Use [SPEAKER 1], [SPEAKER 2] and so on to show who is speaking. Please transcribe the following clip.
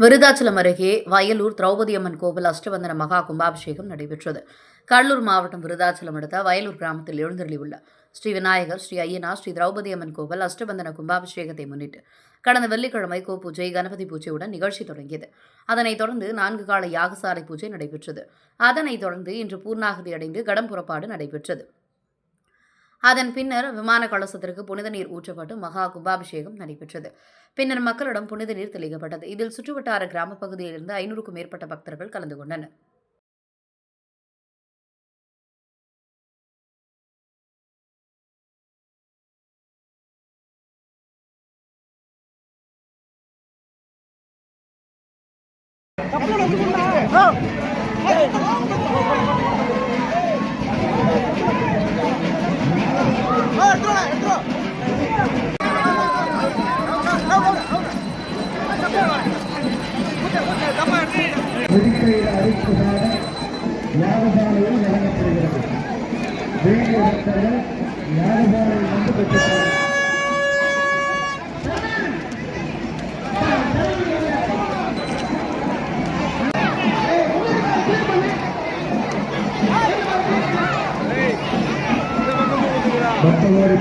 [SPEAKER 1] விருதாச்சலம் அருகே வயலூர் திரௌபதி அம்மன் கோவில் அஷ்டபந்தன மகா கும்பாபிஷேகம் நடைபெற்றது. கடலூர் மாவட்டம் விருதாச்சலம் அடுத்த வயலூர் கிராமத்தில் எழுந்தருளியுள்ள ஸ்ரீ விநாயகர், ஸ்ரீ ஐயனார், ஸ்ரீ திரௌபதி அம்மன் கோவில் அஷ்டபந்தன கும்பாபிஷேகத்தை முன்னிட்டு கடந்த வெள்ளிக்கிழமை பூஜை, கணபதி பூஜையுடன் நிகழ்ச்சி தொடங்கியது. அதனைத் தொடர்ந்து 4 கால யாகசாலை பூஜை நடைபெற்றது. அதனைத் தொடர்ந்து இன்று பூர்ணாகுதி அடைந்து கடம் புறப்பாடு நடைபெற்றது. அதன் பின்னர் விமான கலசத்திற்கு புனித நீர் ஊற்றப்பட்டு மகா கும்பாபிஷேகம் நடைபெற்றது. பின்னர் மக்களிடம் புனித நீர் தெளிக்கப்பட்டது. இதில் சுற்றுவட்டார கிராம பகுதியிலிருந்து 500க்கும் மேற்பட்ட பக்தர்கள் கலந்து கொண்டனர்.
[SPEAKER 2] புதுக்கையில் அறிவிப்பதாக யாகசாலையில் வழங்கப்படுகிறது. வேண்டிய பக்தர்கள் யாகசாலையில் வந்து பெற்றுள்ளார். பக்தவாரி